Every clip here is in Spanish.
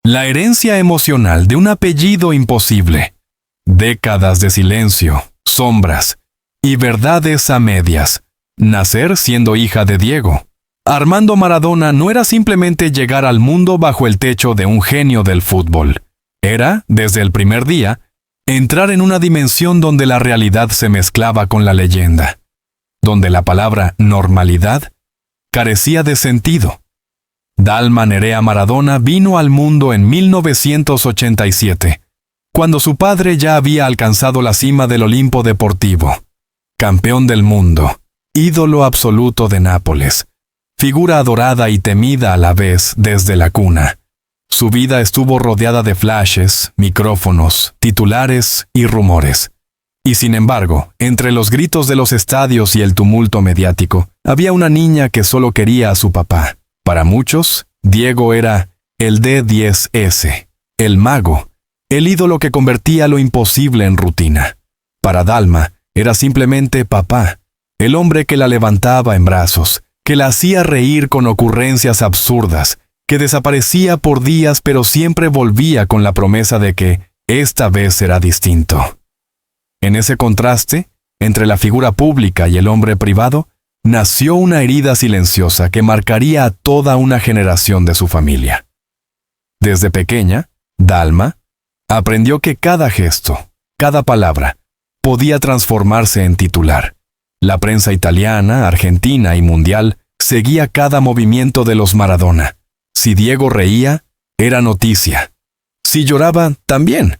La herencia emocional de un apellido imposible. Décadas de silencio, sombras y verdades a medias. Nacer siendo hija de Diego Armando Maradona no era simplemente llegar al mundo bajo el techo de un genio del fútbol. Era, desde el primer día, entrar en una dimensión donde la realidad se mezclaba con la leyenda, donde la palabra normalidad carecía de sentido. Dalma Nerea Maradona vino al mundo en 1987, cuando su padre ya había alcanzado la cima del Olimpo deportivo, campeón del mundo, ídolo absoluto de Nápoles, figura adorada y temida a la vez desde la cuna. Su vida estuvo rodeada de flashes, micrófonos, titulares y rumores. Y sin embargo, entre los gritos de los estadios y el tumulto mediático, había una niña que solo quería a su papá. Para muchos, Diego era el D10S, el mago, el ídolo que convertía lo imposible en rutina. Para Dalma, era simplemente papá, el hombre que la levantaba en brazos, que la hacía reír con ocurrencias absurdas, que desaparecía por días pero siempre volvía con la promesa de que esta vez será distinto. En ese contraste, entre la figura pública y el hombre privado, nació una herida silenciosa que marcaría a toda una generación de su familia. Desde pequeña, Dalma aprendió que cada gesto, cada palabra, podía transformarse en titular. La prensa italiana, argentina y mundial seguía cada movimiento de los Maradona. Si Diego reía, era noticia. Si lloraba, también.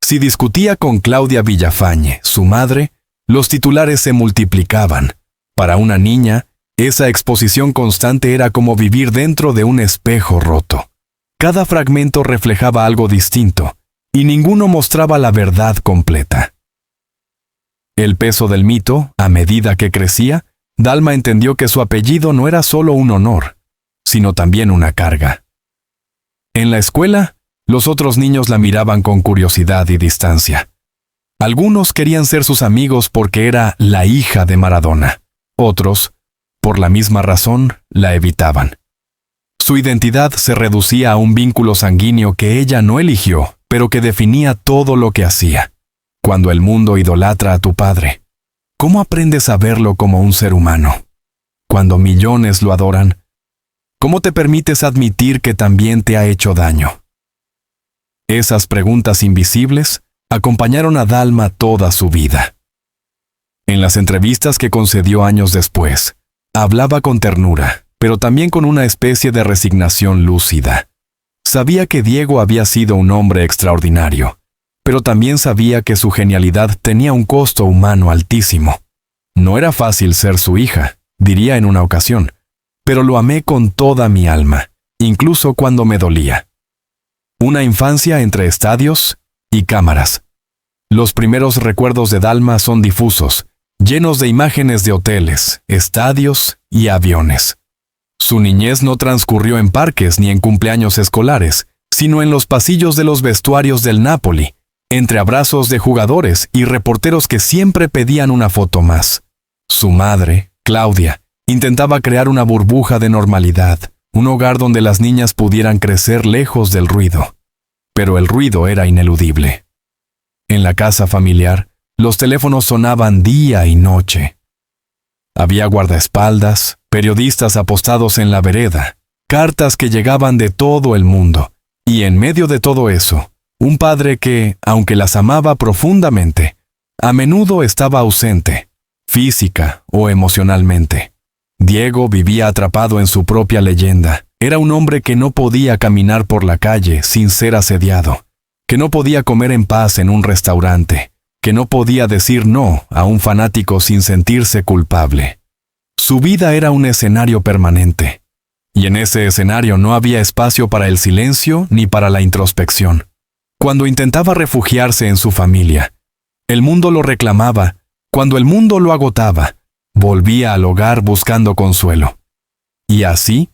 Si discutía con Claudia Villafañe, su madre, los titulares se multiplicaban. Para una niña, esa exposición constante era como vivir dentro de un espejo roto. Cada fragmento reflejaba algo distinto, y ninguno mostraba la verdad completa. El peso del mito, a medida que crecía, Dalma entendió que su apellido no era solo un honor, sino también una carga. En la escuela, los otros niños la miraban con curiosidad y distancia. Algunos querían ser sus amigos porque era la hija de Maradona. Otros, por la misma razón, la evitaban. Su identidad se reducía a un vínculo sanguíneo que ella no eligió, pero que definía todo lo que hacía. Cuando el mundo idolatra a tu padre, ¿cómo aprendes a verlo como un ser humano? Cuando millones lo adoran, ¿cómo te permites admitir que también te ha hecho daño? Esas preguntas invisibles acompañaron a Dalma toda su vida. En las entrevistas que concedió años después, hablaba con ternura, pero también con una especie de resignación lúcida. Sabía que Diego había sido un hombre extraordinario, pero también sabía que su genialidad tenía un costo humano altísimo. No era fácil ser su hija, diría en una ocasión, pero lo amé con toda mi alma, incluso cuando me dolía. Una infancia entre estadios y cámaras. Los primeros recuerdos de Dalma son difusos, llenos de imágenes de hoteles, estadios y aviones. Su niñez no transcurrió en parques ni en cumpleaños escolares, sino en los pasillos de los vestuarios del Napoli, entre abrazos de jugadores y reporteros que siempre pedían una foto más. Su madre, Claudia, intentaba crear una burbuja de normalidad, un hogar donde las niñas pudieran crecer lejos del ruido. Pero el ruido era ineludible. En la casa familiar, los teléfonos sonaban día y noche. Había guardaespaldas, periodistas apostados en la vereda, cartas que llegaban de todo el mundo, y en medio de todo eso, un padre que, aunque las amaba profundamente, a menudo estaba ausente, física o emocionalmente. Diego vivía atrapado en su propia leyenda. Era un hombre que no podía caminar por la calle sin ser asediado, que no podía comer en paz en un restaurante, que no podía decir no a un fanático sin sentirse culpable. Su vida era un escenario permanente, y en ese escenario no había espacio para el silencio ni para la introspección. Cuando intentaba refugiarse en su familia, el mundo lo reclamaba. Cuando el mundo lo agotaba, volvía al hogar buscando consuelo. Y así,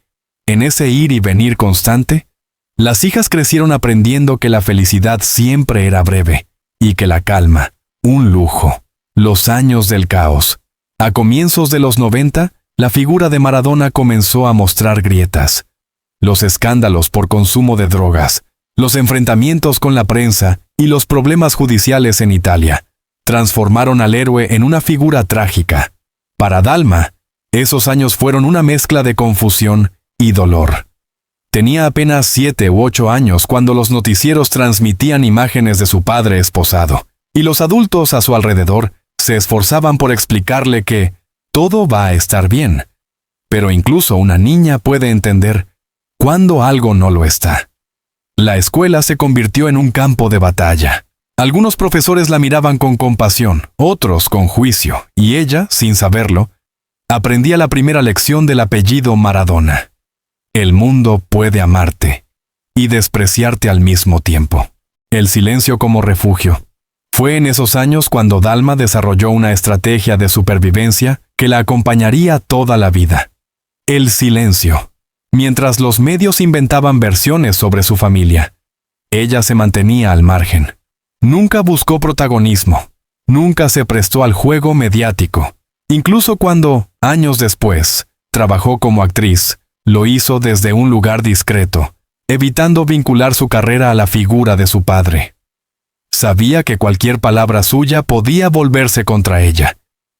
en ese ir y venir constante, las hijas crecieron aprendiendo que la felicidad siempre era breve, y que la calma, un lujo. Los años del caos. A comienzos de los 90, la figura de Maradona comenzó a mostrar grietas. Los escándalos por consumo de drogas, Los enfrentamientos con la prensa y los problemas judiciales en Italia transformaron al héroe en una figura trágica. Para Dalma, esos años fueron una mezcla de confusión y dolor. Tenía apenas 7 u 8 años cuando los noticieros transmitían imágenes de su padre esposado, y los adultos a su alrededor se esforzaban por explicarle que todo va a estar bien. Pero incluso una niña puede entender cuando algo no lo está. La escuela se convirtió en un campo de batalla. Algunos profesores la miraban con compasión, otros con juicio, y ella, sin saberlo, aprendía la primera lección del apellido Maradona. El mundo puede amarte y despreciarte al mismo tiempo. El silencio como refugio. Fue en esos años cuando Dalma desarrolló una estrategia de supervivencia que la acompañaría toda la vida. El silencio. Mientras los medios inventaban versiones sobre su familia, ella se mantenía al margen. Nunca buscó protagonismo. Nunca se prestó al juego mediático. Incluso cuando, años después, trabajó como actriz, lo hizo desde un lugar discreto, evitando vincular su carrera a la figura de su padre. Sabía que cualquier palabra suya podía volverse contra ella,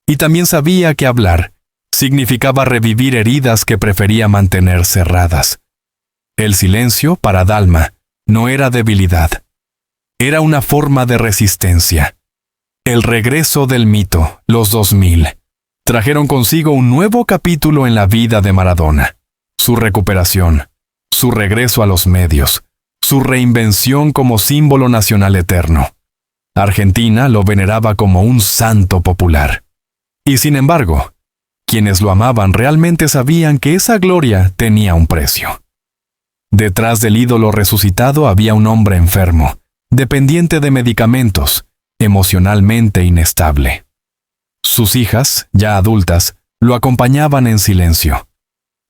y también sabía que hablar significaba revivir heridas que prefería mantener cerradas. El silencio, para Dalma, no era debilidad. Era una forma de resistencia. El regreso del mito, los 2000, trajeron consigo un nuevo capítulo en la vida de Maradona. Su recuperación, su regreso a los medios, su reinvención como símbolo nacional eterno. Argentina lo veneraba como un santo popular. Y sin embargo, quienes lo amaban realmente sabían que esa gloria tenía un precio. Detrás del ídolo resucitado había un hombre enfermo, dependiente de medicamentos, emocionalmente inestable. Sus hijas, ya adultas, lo acompañaban en silencio.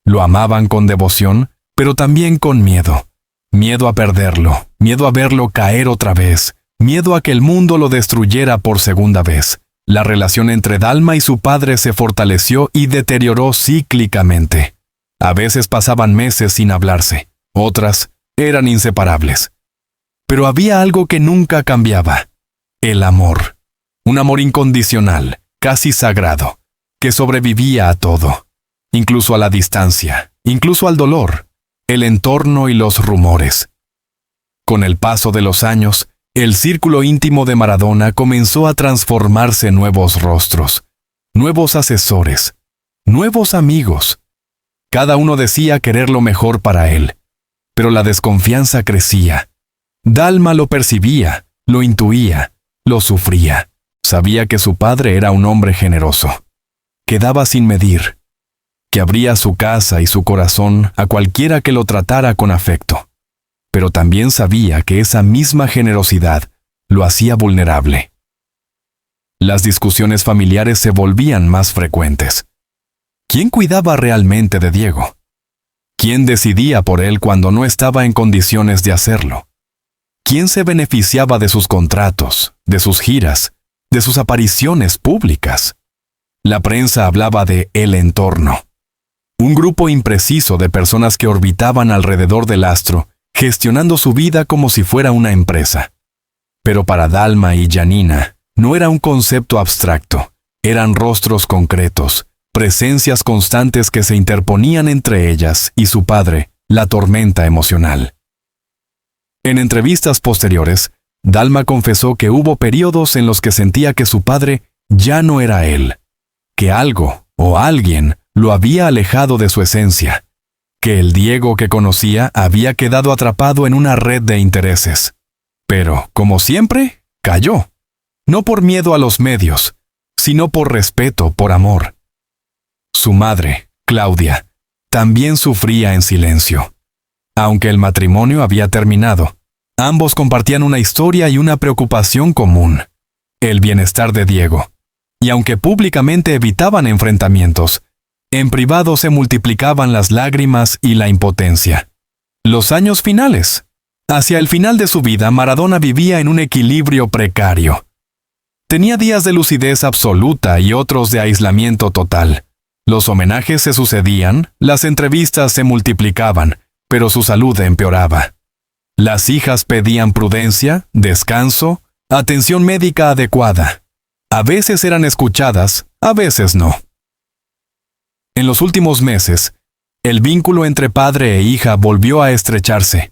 Lo amaban con devoción, pero también con miedo. Miedo a perderlo, miedo a verlo caer otra vez, miedo a que el mundo lo destruyera por segunda vez. La relación entre Dalma y su padre se fortaleció y deterioró cíclicamente. A veces pasaban meses sin hablarse, otras eran inseparables. Pero había algo que nunca cambiaba: el amor. Un amor incondicional, casi sagrado, que sobrevivía a todo, incluso a la distancia, incluso al dolor, el entorno y los rumores. Con el paso de los años, el círculo íntimo de Maradona comenzó a transformarse en nuevos rostros, nuevos asesores, nuevos amigos. Cada uno decía querer lo mejor para él, pero la desconfianza crecía. Dalma lo percibía, lo intuía, lo sufría. Sabía que su padre era un hombre generoso, que daba sin medir, que abría su casa y su corazón a cualquiera que lo tratara con afecto. Pero también sabía que esa misma generosidad lo hacía vulnerable. Las discusiones familiares se volvían más frecuentes. ¿Quién cuidaba realmente de Diego? ¿Quién decidía por él cuando no estaba en condiciones de hacerlo? ¿Quién se beneficiaba de sus contratos, de sus giras, de sus apariciones públicas? La prensa hablaba de el entorno. Un grupo impreciso de personas que orbitaban alrededor del astro, gestionando su vida como si fuera una empresa. Pero para Dalma y Janina, no era un concepto abstracto, eran rostros concretos, presencias constantes que se interponían entre ellas y su padre, la tormenta emocional. En entrevistas posteriores, Dalma confesó que hubo periodos en los que sentía que su padre ya no era él, que algo o alguien lo había alejado de su esencia, que el Diego que conocía había quedado atrapado en una red de intereses. Pero, como siempre, cayó. No por miedo a los medios, sino por respeto, por amor. Su madre, Claudia, también sufría en silencio. Aunque el matrimonio había terminado, ambos compartían una historia y una preocupación común: el bienestar de Diego. Y aunque públicamente evitaban enfrentamientos, en privado se multiplicaban las lágrimas y la impotencia. Los años finales. Hacia el final de su vida, Maradona vivía en un equilibrio precario. Tenía días de lucidez absoluta y otros de aislamiento total. Los homenajes se sucedían, las entrevistas se multiplicaban, pero su salud empeoraba. Las hijas pedían prudencia, descanso, atención médica adecuada. A veces eran escuchadas, a veces no. En los últimos meses, el vínculo entre padre e hija volvió a estrecharse.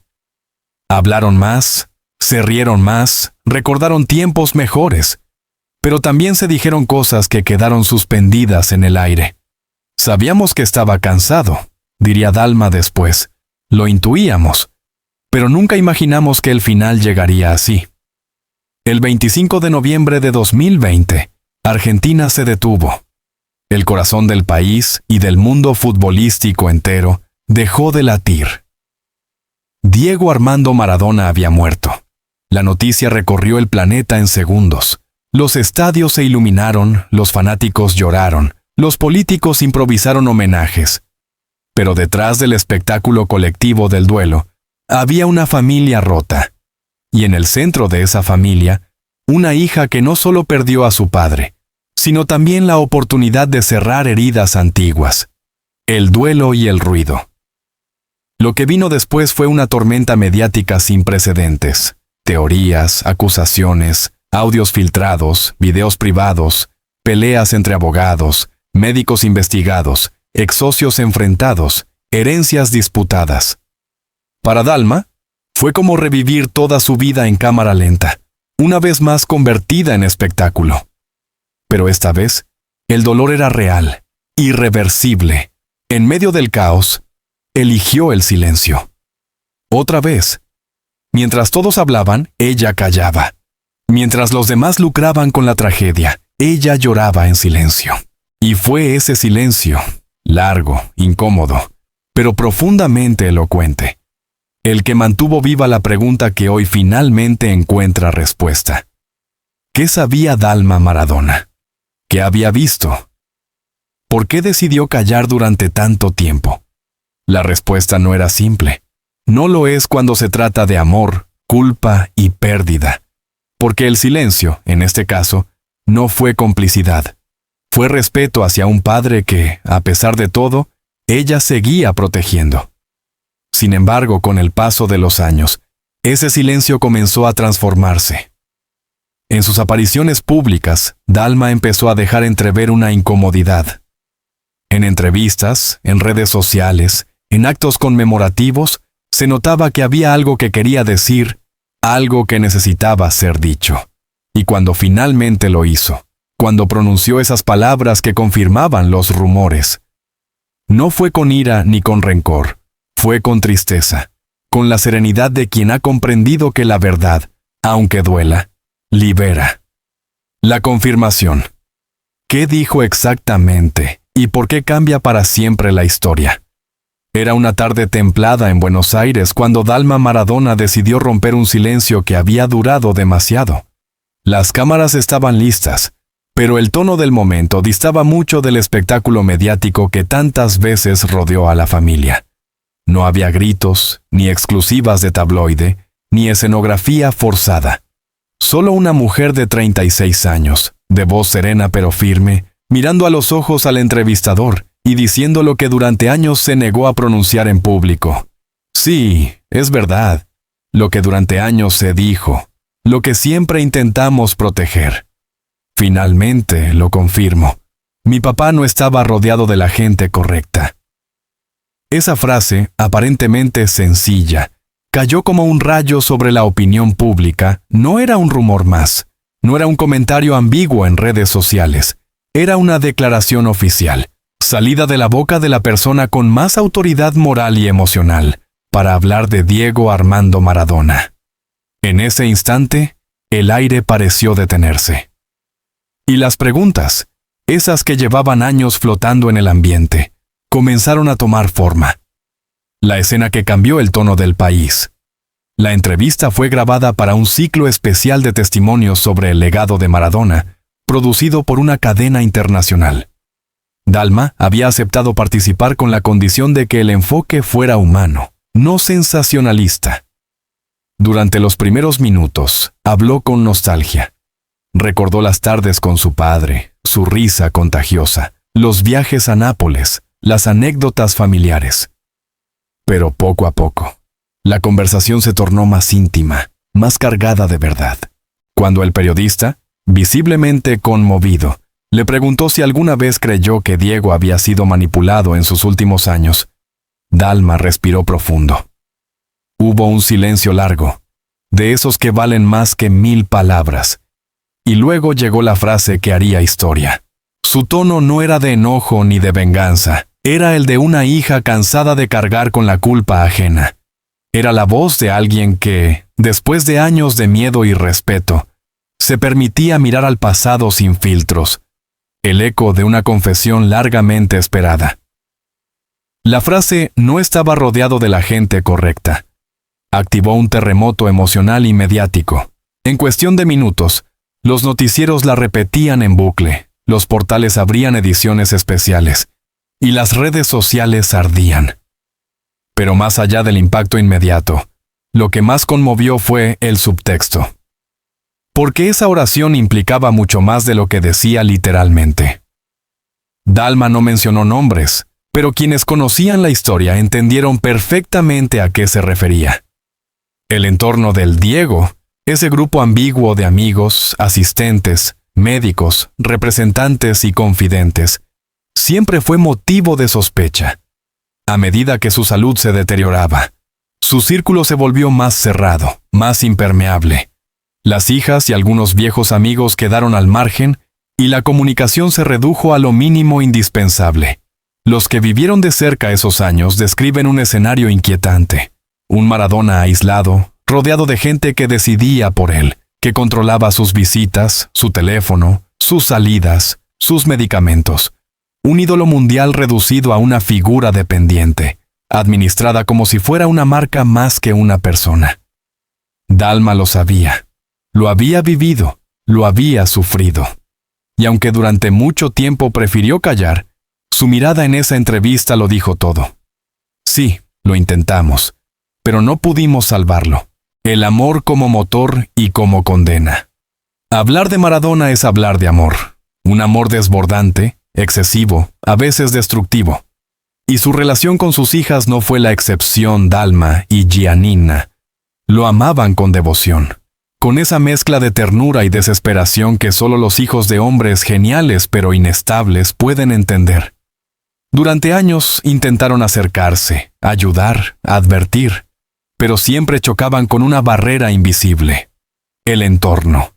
Hablaron más, se rieron más, recordaron tiempos mejores, pero también se dijeron cosas que quedaron suspendidas en el aire. Sabíamos que estaba cansado, diría Dalma después. Lo intuíamos, pero nunca imaginamos que el final llegaría así. El 25 de noviembre de 2020, Argentina se detuvo. El corazón del país y del mundo futbolístico entero dejó de latir. Diego Armando Maradona había muerto. La noticia recorrió el planeta en segundos. Los estadios se iluminaron, los fanáticos lloraron, los políticos improvisaron homenajes. Pero detrás del espectáculo colectivo del duelo, había una familia rota. Y en el centro de esa familia, una hija que no solo perdió a su padre, sino también la oportunidad de cerrar heridas antiguas. El duelo y el ruido. Lo que vino después fue una tormenta mediática sin precedentes. Teorías, acusaciones, audios filtrados, videos privados, peleas entre abogados, médicos investigados, ex-socios enfrentados, herencias disputadas. Para Dalma, fue como revivir toda su vida en cámara lenta, una vez más convertida en espectáculo. Pero esta vez, el dolor era real, irreversible. En medio del caos, eligió el silencio. Otra vez. Mientras todos hablaban, ella callaba. Mientras los demás lucraban con la tragedia, ella lloraba en silencio. Y fue ese silencio, largo, incómodo, pero profundamente elocuente, el que mantuvo viva la pregunta que hoy finalmente encuentra respuesta. ¿Qué sabía Dalma Maradona? ¿Qué había visto? ¿Por qué decidió callar durante tanto tiempo? La respuesta no era simple. No lo es cuando se trata de amor, culpa y pérdida. Porque el silencio, en este caso, no fue complicidad. Fue respeto hacia un padre que, a pesar de todo, ella seguía protegiendo. Sin embargo, con el paso de los años, ese silencio comenzó a transformarse. En sus apariciones públicas, Dalma empezó a dejar entrever una incomodidad. En entrevistas, en redes sociales, en actos conmemorativos, se notaba que había algo que quería decir, algo que necesitaba ser dicho. Y cuando finalmente lo hizo, cuando pronunció esas palabras que confirmaban los rumores, no fue con ira ni con rencor, fue con tristeza, con la serenidad de quien ha comprendido que la verdad, aunque duela, libera. La confirmación. ¿Qué dijo exactamente y por qué cambia para siempre la historia? Era una tarde templada en Buenos Aires cuando Dalma Maradona decidió romper un silencio que había durado demasiado. Las cámaras estaban listas, pero el tono del momento distaba mucho del espectáculo mediático que tantas veces rodeó a la familia. No había gritos, ni exclusivas de tabloide, ni escenografía forzada. Solo una mujer de 36 años, de voz serena pero firme, mirando a los ojos al entrevistador y diciendo lo que durante años se negó a pronunciar en público. Sí, es verdad, lo que durante años se dijo, lo que siempre intentamos proteger. Finalmente, lo confirmo, mi papá no estaba rodeado de la gente correcta. Esa frase, aparentemente sencilla, cayó como un rayo sobre la opinión pública. No era un rumor más, no era un comentario ambiguo en redes sociales, era una declaración oficial, salida de la boca de la persona con más autoridad moral y emocional, para hablar de Diego Armando Maradona. En ese instante, el aire pareció detenerse. Y las preguntas, esas que llevaban años flotando en el ambiente, comenzaron a tomar forma. La escena que cambió el tono del país. La entrevista fue grabada para un ciclo especial de testimonios sobre el legado de Maradona, producido por una cadena internacional. Dalma había aceptado participar con la condición de que el enfoque fuera humano, no sensacionalista. Durante los primeros minutos, habló con nostalgia. Recordó las tardes con su padre, su risa contagiosa, los viajes a Nápoles, las anécdotas familiares. Pero poco a poco, La conversación se tornó más íntima, más cargada de verdad. Cuando el periodista, visiblemente conmovido, le preguntó si alguna vez creyó que Diego había sido manipulado en sus últimos años, Dalma respiró profundo. Hubo un silencio largo, de esos que valen más que 1000 palabras, y luego llegó la frase que haría historia. Su tono no era de enojo ni de venganza, era el de una hija cansada de cargar con la culpa ajena. Era la voz de alguien que, después de años de miedo y respeto, se permitía mirar al pasado sin filtros, el eco de una confesión largamente esperada. La frase no estaba rodeado de la gente correcta. Activó un terremoto emocional y mediático. En cuestión de minutos, los noticieros la repetían en bucle, los portales abrían ediciones especiales, y las redes sociales ardían. Pero más allá del impacto inmediato, lo que más conmovió fue el subtexto. Porque esa oración implicaba mucho más de lo que decía literalmente. Dalma no mencionó nombres, pero quienes conocían la historia entendieron perfectamente a qué se refería. El entorno del Diego, ese grupo ambiguo de amigos, asistentes, médicos, representantes y confidentes, siempre fue motivo de sospecha. A medida que su salud se deterioraba, su círculo se volvió más cerrado, más impermeable. Las hijas y algunos viejos amigos quedaron al margen y la comunicación se redujo a lo mínimo indispensable. Los que vivieron de cerca esos años describen un escenario inquietante. Un Maradona aislado, rodeado de gente que decidía por él, que controlaba sus visitas, su teléfono, sus salidas, sus medicamentos. Un ídolo mundial reducido a una figura dependiente, administrada como si fuera una marca más que una persona. Dalma lo sabía, lo había vivido, lo había sufrido. Y aunque durante mucho tiempo prefirió callar, su mirada en esa entrevista lo dijo todo. Sí, lo intentamos, pero no pudimos salvarlo. El amor como motor y como condena. Hablar de Maradona es hablar de amor. Un amor desbordante, excesivo, a veces destructivo. Y su relación con sus hijas no fue la excepción. Dalma y Giannina lo amaban con devoción, con esa mezcla de ternura y desesperación que solo los hijos de hombres geniales pero inestables pueden entender. Durante años intentaron acercarse, ayudar, advertir, pero siempre chocaban con una barrera invisible. El entorno.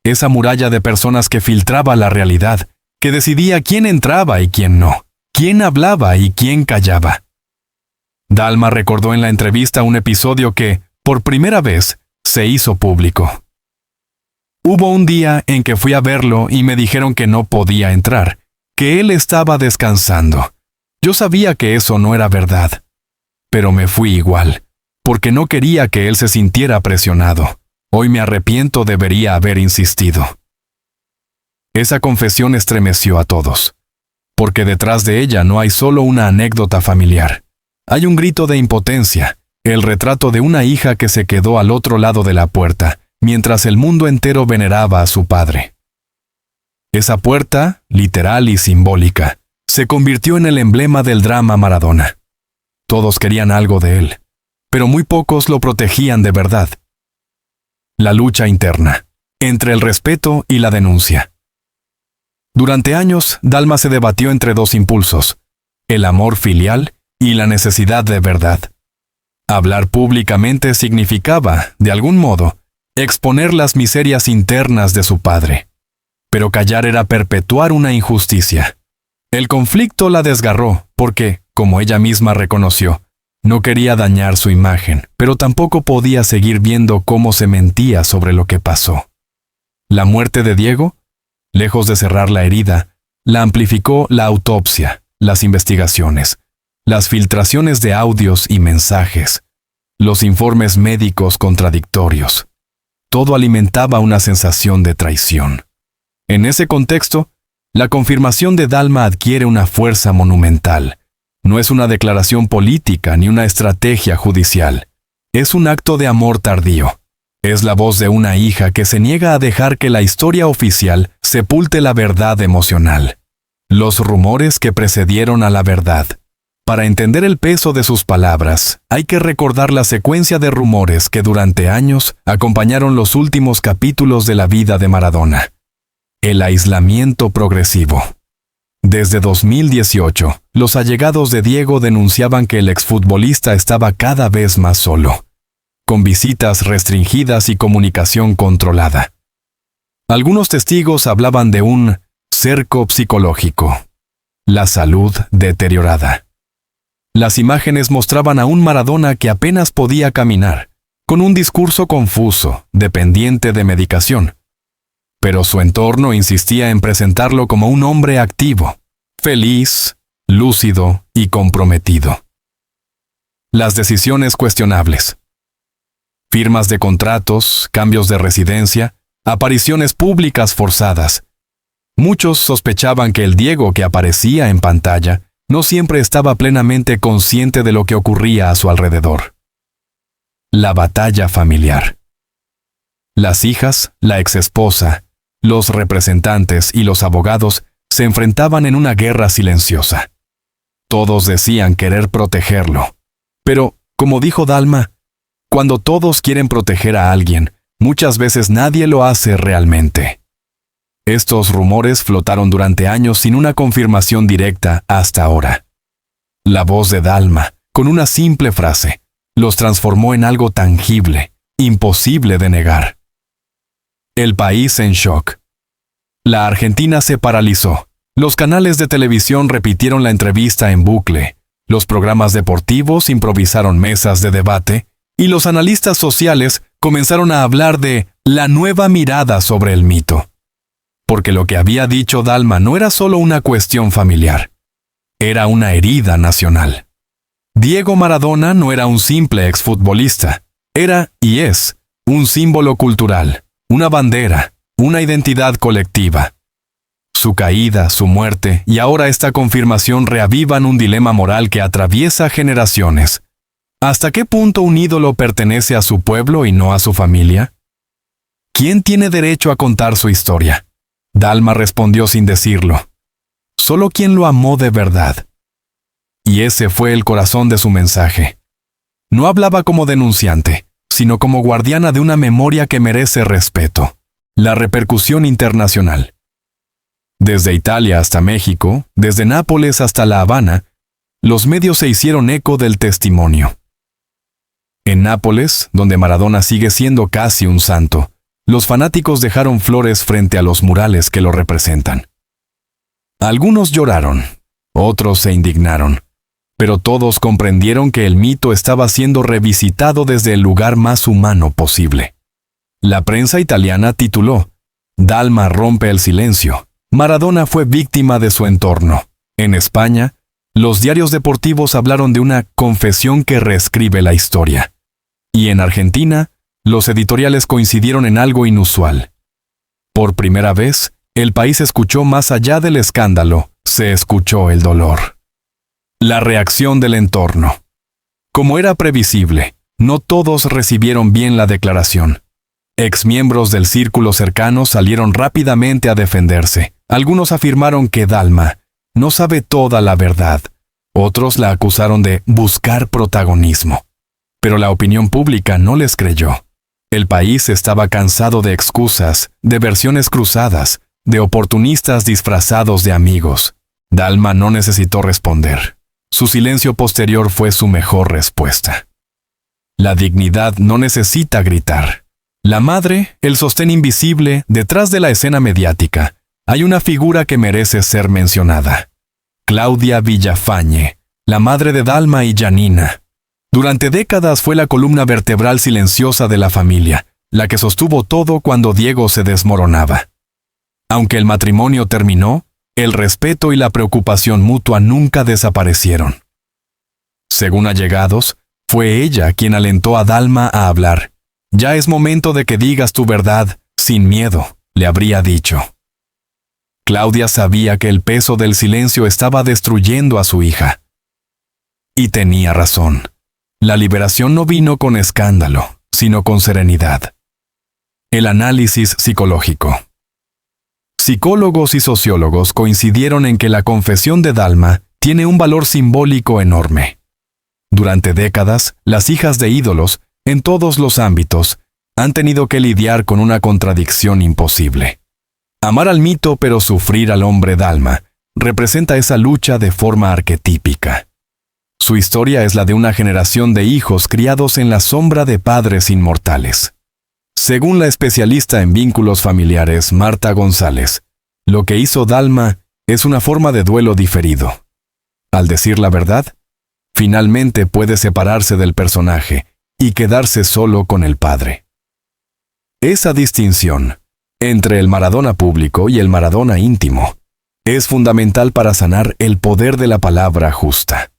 Esa muralla de personas que filtraba la realidad, que decidía quién entraba y quién no, quién hablaba y quién callaba. Dalma recordó en la entrevista un episodio que, por primera vez, se hizo público. Hubo un día en que fui a verlo y me dijeron que no podía entrar, que él estaba descansando. Yo sabía que eso no era verdad, pero me fui igual, porque no quería que él se sintiera presionado. Hoy me arrepiento, debería haber insistido. Esa confesión estremeció a todos, porque detrás de ella no hay solo una anécdota familiar. Hay un grito de impotencia, el retrato de una hija que se quedó al otro lado de la puerta, mientras el mundo entero veneraba a su padre. Esa puerta, literal y simbólica, se convirtió en el emblema del drama Maradona. Todos querían algo de él, pero muy pocos lo protegían de verdad. La lucha interna, entre el respeto y la denuncia. Durante años, Dalma se debatió entre dos impulsos, el amor filial y la necesidad de verdad. Hablar públicamente significaba, de algún modo, exponer las miserias internas de su padre. Pero callar era perpetuar una injusticia. El conflicto la desgarró porque, como ella misma reconoció, no quería dañar su imagen, pero tampoco podía seguir viendo cómo se mentía sobre lo que pasó. La muerte de Diego, lejos de cerrar la herida, la amplificó la autopsia, las investigaciones, las filtraciones de audios y mensajes, los informes médicos contradictorios. Todo alimentaba una sensación de traición. En ese contexto, la confirmación de Dalma adquiere una fuerza monumental. No es una declaración política ni una estrategia judicial. Es un acto de amor tardío. Es la voz de una hija que se niega a dejar que la historia oficial sepulte la verdad emocional. Los rumores que precedieron a la verdad. Para entender el peso de sus palabras, hay que recordar la secuencia de rumores que durante años acompañaron los últimos capítulos de la vida de Maradona. El aislamiento progresivo. Desde 2018, los allegados de Diego denunciaban que el exfutbolista estaba cada vez más solo, con visitas restringidas y comunicación controlada. Algunos testigos hablaban de un cerco psicológico, la salud deteriorada. Las imágenes mostraban a un Maradona que apenas podía caminar, con un discurso confuso, dependiente de medicación. Pero su entorno insistía en presentarlo como un hombre activo, feliz, lúcido y comprometido. Las decisiones cuestionables. Firmas de contratos, cambios de residencia, apariciones públicas forzadas. Muchos sospechaban que el Diego que aparecía en pantalla no siempre estaba plenamente consciente de lo que ocurría a su alrededor. La batalla familiar. Las hijas, la exesposa, los representantes y los abogados se enfrentaban en una guerra silenciosa. Todos decían querer protegerlo. Pero, como dijo Dalma, cuando todos quieren proteger a alguien, muchas veces nadie lo hace realmente. Estos rumores flotaron durante años sin una confirmación directa hasta ahora. La voz de Dalma, con una simple frase, los transformó en algo tangible, imposible de negar. El país en shock. La Argentina se paralizó. Los canales de televisión repitieron la entrevista en bucle, los programas deportivos improvisaron mesas de debate, y los analistas sociales comenzaron a hablar de la nueva mirada sobre el mito. Porque lo que había dicho Dalma no era solo una cuestión familiar, era una herida nacional. Diego Maradona no era un simple exfutbolista, era y es un símbolo cultural, una bandera, una identidad colectiva. Su caída, su muerte y ahora esta confirmación reavivan un dilema moral que atraviesa generaciones. ¿Hasta qué punto un ídolo pertenece a su pueblo y no a su familia? ¿Quién tiene derecho a contar su historia? Dalma respondió sin decirlo. Solo quien lo amó de verdad. Y ese fue el corazón de su mensaje. No hablaba como denunciante, sino como guardiana de una memoria que merece respeto. La repercusión internacional. Desde Italia hasta México, desde Nápoles hasta La Habana, los medios se hicieron eco del testimonio. En Nápoles, donde Maradona sigue siendo casi un santo, los fanáticos dejaron flores frente a los murales que lo representan. Algunos lloraron, otros se indignaron, pero todos comprendieron que el mito estaba siendo revisitado desde el lugar más humano posible. La prensa italiana tituló: Dalma rompe el silencio. Maradona fue víctima de su entorno. En España, los diarios deportivos hablaron de una confesión que reescribe la historia. Y en Argentina, los editoriales coincidieron en algo inusual. Por primera vez, el país escuchó más allá del escándalo, se escuchó el dolor. La reacción del entorno. Como era previsible, no todos recibieron bien la declaración. Exmiembros del círculo cercano salieron rápidamente a defenderse. Algunos afirmaron que Dalma no sabe toda la verdad. Otros la acusaron de buscar protagonismo. Pero la opinión pública no les creyó. El país estaba cansado de excusas, de versiones cruzadas, de oportunistas disfrazados de amigos. Dalma no necesitó responder. Su silencio posterior fue su mejor respuesta. La dignidad no necesita gritar. La madre, el sostén invisible, detrás de la escena mediática, hay una figura que merece ser mencionada. Claudia Villafañe, la madre de Dalma y Janina. Durante décadas fue la columna vertebral silenciosa de la familia, la que sostuvo todo cuando Diego se desmoronaba. Aunque el matrimonio terminó, el respeto y la preocupación mutua nunca desaparecieron. Según allegados, fue ella quien alentó a Dalma a hablar. Ya es momento de que digas tu verdad, sin miedo, le habría dicho. Claudia sabía que el peso del silencio estaba destruyendo a su hija. Y tenía razón. La liberación no vino con escándalo, sino con serenidad. El análisis psicológico. Psicólogos y sociólogos coincidieron en que la confesión de Dalma tiene un valor simbólico enorme. Durante décadas, las hijas de ídolos, en todos los ámbitos, han tenido que lidiar con una contradicción imposible. Amar al mito pero sufrir al hombre Dalma representa esa lucha de forma arquetípica. Su historia es la de una generación de hijos criados en la sombra de padres inmortales. Según la especialista en vínculos familiares Marta González, lo que hizo Dalma es una forma de duelo diferido. Al decir la verdad, finalmente puede separarse del personaje y quedarse solo con el padre. Esa distinción entre el Maradona público y el Maradona íntimo es fundamental para sanar el poder de la palabra justa.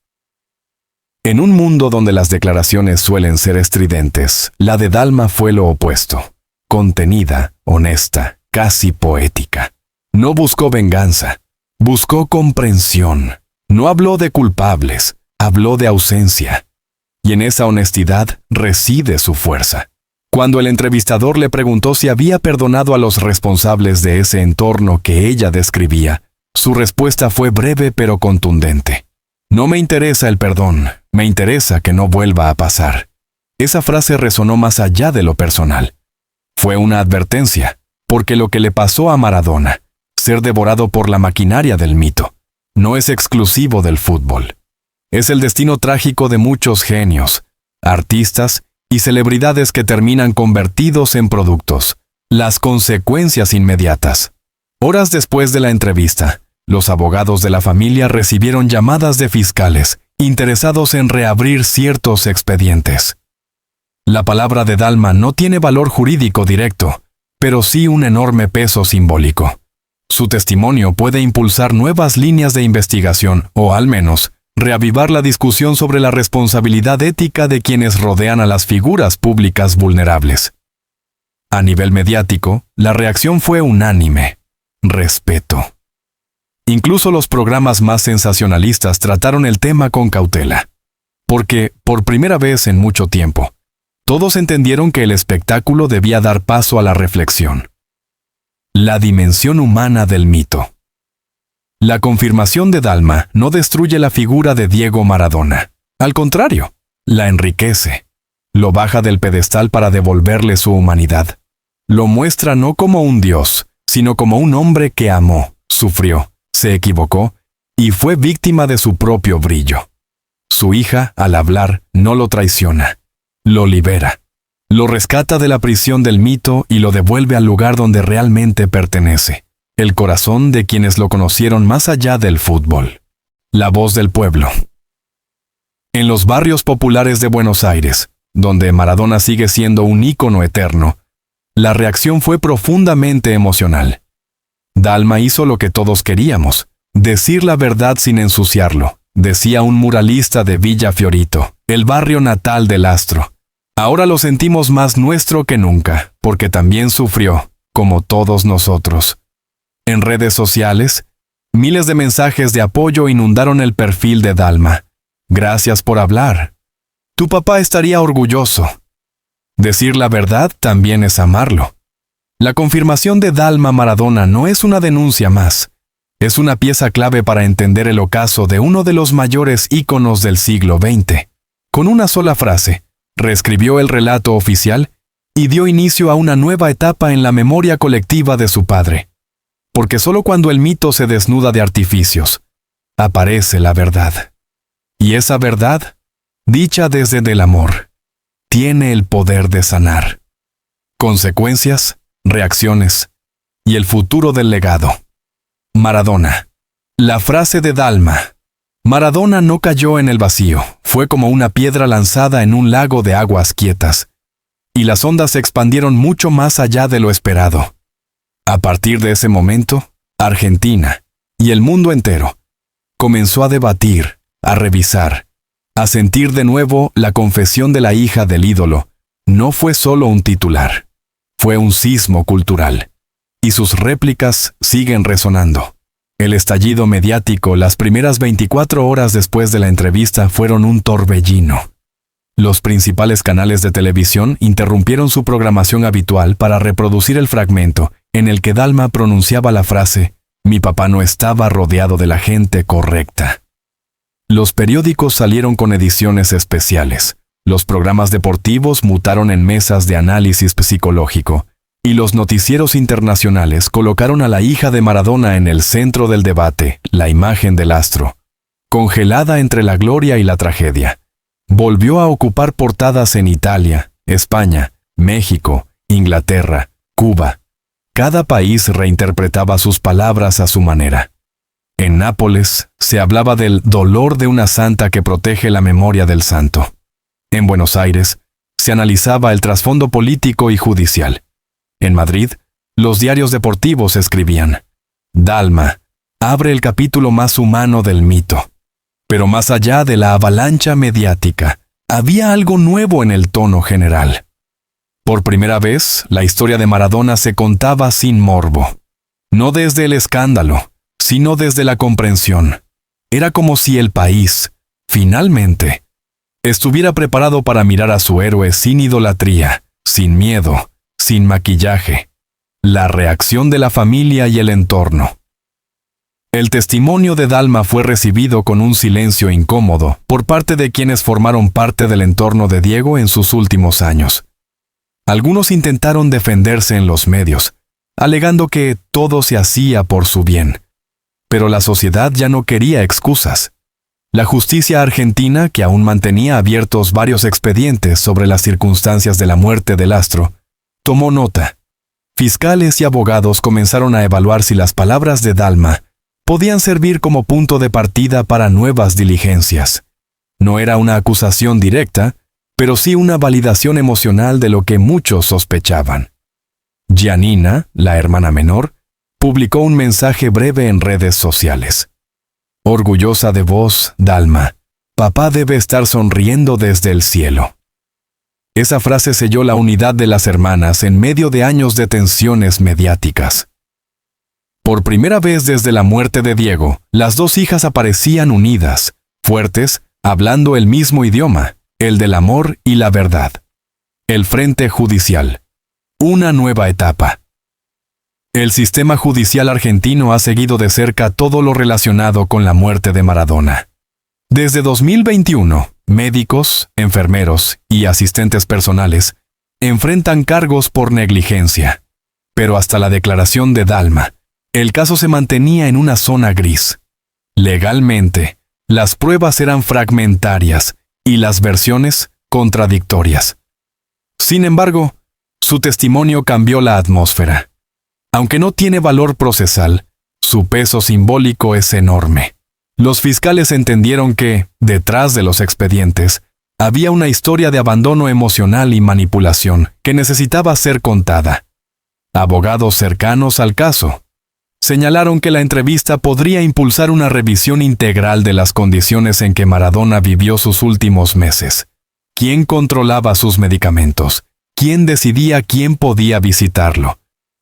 En un mundo donde las declaraciones suelen ser estridentes, la de Dalma fue lo opuesto: contenida, honesta, casi poética. No buscó venganza, buscó comprensión. No habló de culpables, habló de ausencia. Y en esa honestidad reside su fuerza. Cuando el entrevistador le preguntó si había perdonado a los responsables de ese entorno que ella describía, su respuesta fue breve pero contundente. No me interesa el perdón, me interesa que no vuelva a pasar. Esa frase resonó más allá de lo personal. Fue una advertencia, porque lo que le pasó a Maradona, ser devorado por la maquinaria del mito, no es exclusivo del fútbol. Es el destino trágico de muchos genios, artistas y celebridades que terminan convertidos en productos. Las consecuencias inmediatas. Horas después de la entrevista, los abogados de la familia recibieron llamadas de fiscales interesados en reabrir ciertos expedientes. La palabra de Dalma no tiene valor jurídico directo, pero sí un enorme peso simbólico. Su testimonio puede impulsar nuevas líneas de investigación o, al menos, reavivar la discusión sobre la responsabilidad ética de quienes rodean a las figuras públicas vulnerables. A nivel mediático, la reacción fue unánime: respeto. Incluso los programas más sensacionalistas trataron el tema con cautela. Porque, por primera vez en mucho tiempo, todos entendieron que el espectáculo debía dar paso a la reflexión. La dimensión humana del mito. La confirmación de Dalma no destruye la figura de Diego Maradona. Al contrario, la enriquece. Lo baja del pedestal para devolverle su humanidad. Lo muestra no como un dios, sino como un hombre que amó, sufrió, se equivocó y fue víctima de su propio brillo. Su hija, al hablar, no lo traiciona. Lo libera. Lo rescata de la prisión del mito y lo devuelve al lugar donde realmente pertenece: el corazón de quienes lo conocieron más allá del fútbol. La voz del pueblo. En los barrios populares de Buenos Aires, donde Maradona sigue siendo un ícono eterno, la reacción fue profundamente emocional. Dalma hizo lo que todos queríamos: decir la verdad sin ensuciarlo, decía un muralista de Villa Fiorito, el barrio natal del astro. Ahora lo sentimos más nuestro que nunca, porque también sufrió, como todos nosotros. En redes sociales, miles de mensajes de apoyo inundaron el perfil de Dalma. Gracias por hablar. Tu papá estaría orgulloso. Decir la verdad también es amarlo. La confirmación de Dalma Maradona no es una denuncia más. Es una pieza clave para entender el ocaso de uno de los mayores íconos del siglo XX. Con una sola frase, reescribió el relato oficial y dio inicio a una nueva etapa en la memoria colectiva de su padre. Porque solo cuando el mito se desnuda de artificios, aparece la verdad. Y esa verdad, dicha desde el amor, tiene el poder de sanar. Consecuencias, reacciones y el futuro del legado. Maradona. La frase de Dalma. Maradona no cayó en el vacío, fue como una piedra lanzada en un lago de aguas quietas, y las ondas se expandieron mucho más allá de lo esperado. A partir de ese momento, Argentina y el mundo entero comenzó a debatir, a revisar, a sentir de nuevo la confesión de la hija del ídolo. No fue solo un titular, fue un sismo cultural, y sus réplicas siguen resonando. El estallido mediático las primeras 24 horas después de la entrevista fueron un torbellino. Los principales canales de televisión interrumpieron su programación habitual para reproducir el fragmento en el que Dalma pronunciaba la frase: «Mi papá no estaba rodeado de la gente correcta». Los periódicos salieron con ediciones especiales, los programas deportivos mutaron en mesas de análisis psicológico, y los noticieros internacionales colocaron a la hija de Maradona en el centro del debate, la imagen del astro. Congelada entre la gloria y la tragedia, volvió a ocupar portadas en Italia, España, México, Inglaterra, Cuba. Cada país reinterpretaba sus palabras a su manera. En Nápoles se hablaba del dolor de una santa que protege la memoria del santo. En Buenos Aires se analizaba el trasfondo político y judicial. En Madrid, los diarios deportivos escribían: Dalma abre el capítulo más humano del mito. Pero más allá de la avalancha mediática, había algo nuevo en el tono general. Por primera vez, la historia de Maradona se contaba sin morbo. No desde el escándalo, sino desde la comprensión. Era como si el país, finalmente, estuviera preparado para mirar a su héroe sin idolatría, sin miedo, sin maquillaje. La reacción de la familia y el entorno. El testimonio de Dalma fue recibido con un silencio incómodo por parte de quienes formaron parte del entorno de Diego en sus últimos años. Algunos intentaron defenderse en los medios, alegando que todo se hacía por su bien. Pero la sociedad ya no quería excusas. La justicia argentina, que aún mantenía abiertos varios expedientes sobre las circunstancias de la muerte del astro, tomó nota. Fiscales y abogados comenzaron a evaluar si las palabras de Dalma podían servir como punto de partida para nuevas diligencias. No era una acusación directa, pero sí una validación emocional de lo que muchos sospechaban. Giannina, la hermana menor, publicó un mensaje breve en redes sociales. Orgullosa de vos, Dalma, papá debe estar sonriendo desde el cielo. Esa frase selló la unidad de las hermanas en medio de años de tensiones mediáticas. Por primera vez desde la muerte de Diego, las dos hijas aparecían unidas, fuertes, hablando el mismo idioma, el del amor y la verdad. El frente judicial. Una nueva etapa. El sistema judicial argentino ha seguido de cerca todo lo relacionado con la muerte de Maradona. Desde 2021, médicos, enfermeros y asistentes personales enfrentan cargos por negligencia. Pero hasta la declaración de Dalma, el caso se mantenía en una zona gris. Legalmente, las pruebas eran fragmentarias y las versiones contradictorias. Sin embargo, su testimonio cambió la atmósfera. Aunque no tiene valor procesal, su peso simbólico es enorme. Los fiscales entendieron que, detrás de los expedientes, había una historia de abandono emocional y manipulación que necesitaba ser contada. Abogados cercanos al caso señalaron que la entrevista podría impulsar una revisión integral de las condiciones en que Maradona vivió sus últimos meses. ¿Quién controlaba sus medicamentos? ¿Quién decidía quién podía visitarlo?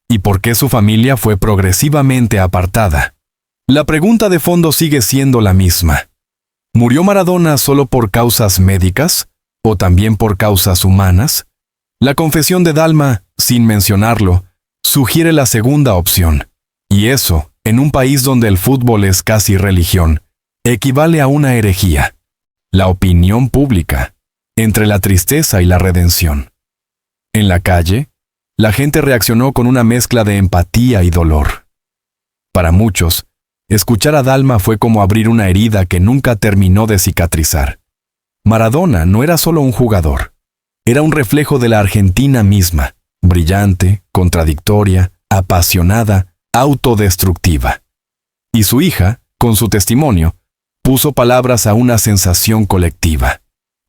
¿Y por qué su familia fue progresivamente apartada? La pregunta de fondo sigue siendo la misma. ¿Murió Maradona solo por causas médicas o también por causas humanas? La confesión de Dalma, sin mencionarlo, sugiere la segunda opción. Y eso, en un país donde el fútbol es casi religión, equivale a una herejía. La opinión pública, entre la tristeza y la redención. En la calle, la gente reaccionó con una mezcla de empatía y dolor. Para muchos, escuchar a Dalma fue como abrir una herida que nunca terminó de cicatrizar. Maradona no era solo un jugador, era un reflejo de la Argentina misma, brillante, contradictoria, apasionada, autodestructiva. Y su hija, con su testimonio, puso palabras a una sensación colectiva.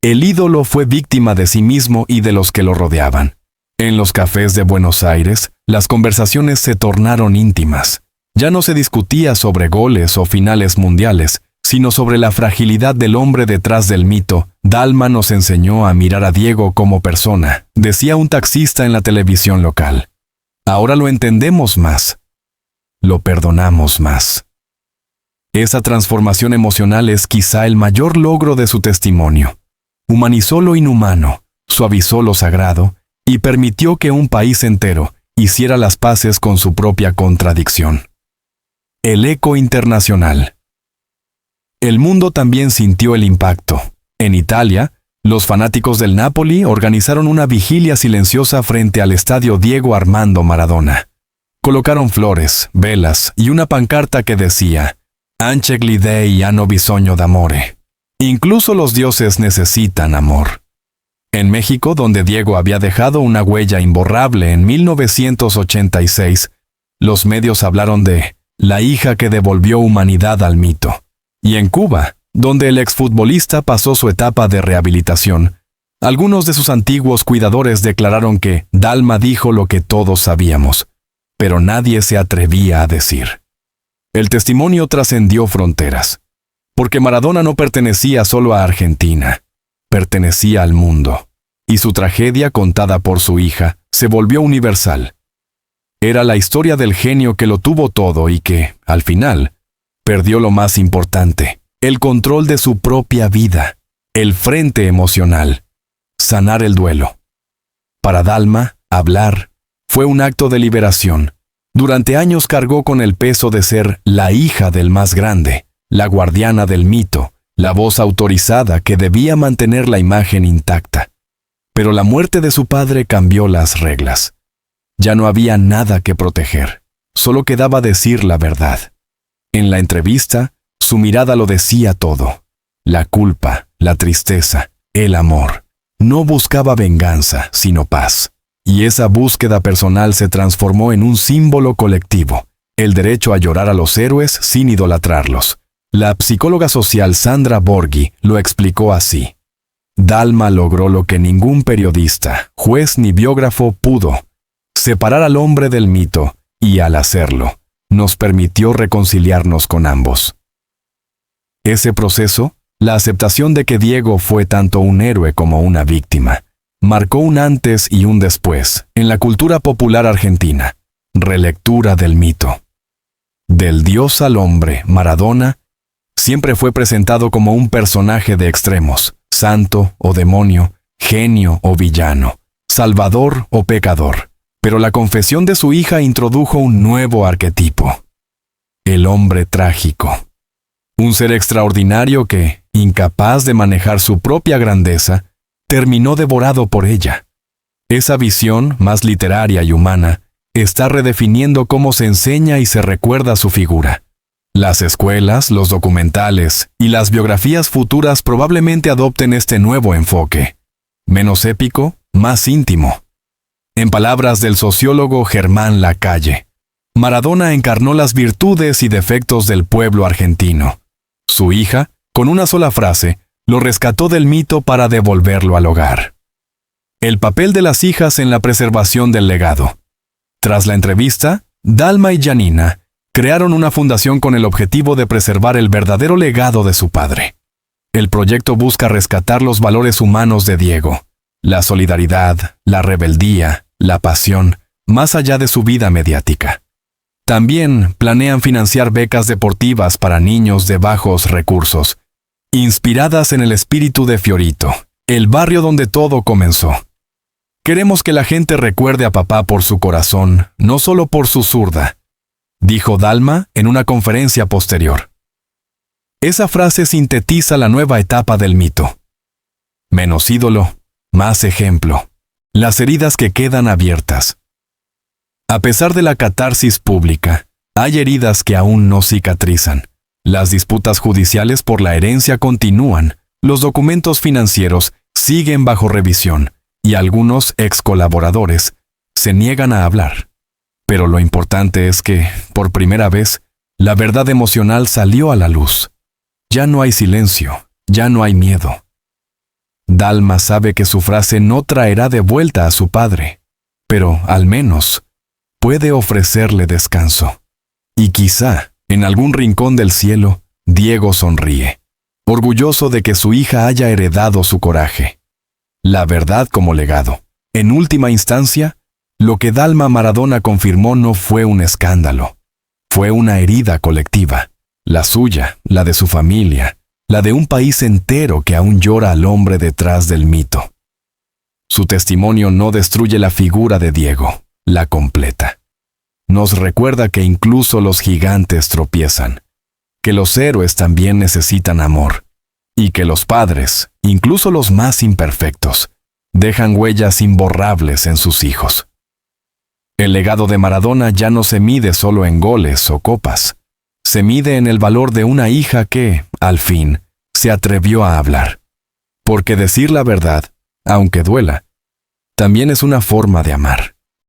El ídolo fue víctima de sí mismo y de los que lo rodeaban. En los cafés de Buenos Aires, las conversaciones se tornaron íntimas. Ya no se discutía sobre goles o finales mundiales, sino sobre la fragilidad del hombre detrás del mito. Dalma nos enseñó a mirar a Diego como persona, decía un taxista en la televisión local. Ahora lo entendemos más. Lo perdonamos más. Esa transformación emocional es quizá el mayor logro de su testimonio. Humanizó lo inhumano, suavizó lo sagrado y permitió que un país entero hiciera las paces con su propia contradicción. El eco internacional. el mundo también sintió el impacto. En Italia, los fanáticos del Napoli organizaron una vigilia silenciosa frente al estadio Diego Armando Maradona. Colocaron flores, velas y una pancarta que decía «Anche gli dei hanno bisogno d'amore». Incluso los dioses necesitan amor. En México, donde Diego había dejado una huella imborrable en 1986, los medios hablaron de «la hija que devolvió humanidad al mito». Y en Cuba, donde el exfutbolista pasó su etapa de rehabilitación, algunos de sus antiguos cuidadores declararon que Dalma dijo lo que todos sabíamos, pero nadie se atrevía a decir. El testimonio trascendió fronteras, porque Maradona no pertenecía solo a Argentina, pertenecía al mundo, y su tragedia contada por su hija se volvió universal. Era la historia del genio que lo tuvo todo y que, al final, perdió lo más importante, el control de su propia vida, el frente emocional, sanar el duelo. Para Dalma, hablar fue un acto de liberación. Durante años cargó con el peso de ser la hija del más grande, la guardiana del mito, la voz autorizada que debía mantener la imagen intacta. Pero la muerte de su padre cambió las reglas. Ya no había nada que proteger, solo quedaba decir la verdad. En la entrevista, su mirada lo decía todo. La culpa, la tristeza, el amor. No buscaba venganza, sino paz. Y esa búsqueda personal se transformó en un símbolo colectivo, el derecho a llorar a los héroes sin idolatrarlos. La psicóloga social Sandra Borghi lo explicó así. Dalma logró lo que ningún periodista, juez ni biógrafo pudo: separar al hombre del mito, y al hacerlo, nos permitió reconciliarnos con ambos. Ese proceso, la aceptación de que Diego fue tanto un héroe como una víctima, marcó un antes y un después en la cultura popular argentina. Relectura del mito. Del dios al hombre, Maradona siempre fue presentado como un personaje de extremos, santo o demonio, genio o villano, salvador o pecador. Pero la confesión de su hija introdujo un nuevo arquetipo: el hombre trágico. Un ser extraordinario que, incapaz de manejar su propia grandeza, terminó devorado por ella. Esa visión, más literaria y humana, está redefiniendo cómo se enseña y se recuerda su figura. Las escuelas, los documentales y las biografías futuras probablemente adopten este nuevo enfoque. Menos épico, más íntimo. En palabras del sociólogo Germán Lacalle, Maradona encarnó las virtudes y defectos del pueblo argentino. Su hija, con una sola frase, lo rescató del mito para devolverlo al hogar. El papel de las hijas en la preservación del legado. Tras la entrevista, Dalma y Janina crearon una fundación con el objetivo de preservar el verdadero legado de su padre. El proyecto busca rescatar los valores humanos de Diego: la solidaridad, la rebeldía, la pasión, más allá de su vida mediática. También planean financiar becas deportivas para niños de bajos recursos, inspiradas en el espíritu de Fiorito, el barrio donde todo comenzó. Queremos que la gente recuerde a papá por su corazón, no solo por su zurda, dijo Dalma en una conferencia posterior. Esa frase sintetiza la nueva etapa del mito. Menos ídolo, más ejemplo. Las heridas que quedan abiertas. A pesar de la catarsis pública, hay heridas que aún no cicatrizan. Las disputas judiciales por la herencia continúan, los documentos financieros siguen bajo revisión, y algunos ex colaboradores se niegan a hablar. Pero lo importante es que, por primera vez, la verdad emocional salió a la luz. Ya no hay silencio, ya no hay miedo. Dalma sabe que su frase no traerá de vuelta a su padre, pero, al menos, puede ofrecerle descanso. Y quizá, en algún rincón del cielo, Diego sonríe, orgulloso de que su hija haya heredado su coraje. La verdad como legado. En última instancia, lo que Dalma Maradona confirmó no fue un escándalo. Fue una herida colectiva. La suya, la de su familia, la de un país entero que aún llora al hombre detrás del mito. Su testimonio no destruye la figura de Diego, la completa. Nos recuerda que incluso los gigantes tropiezan, que los héroes también necesitan amor, y que los padres, incluso los más imperfectos, dejan huellas imborrables en sus hijos. El legado de Maradona ya no se mide solo en goles o copas, se mide en el valor de una hija que, al fin, se atrevió a hablar. Porque decir la verdad, aunque duela, también es una forma de amar.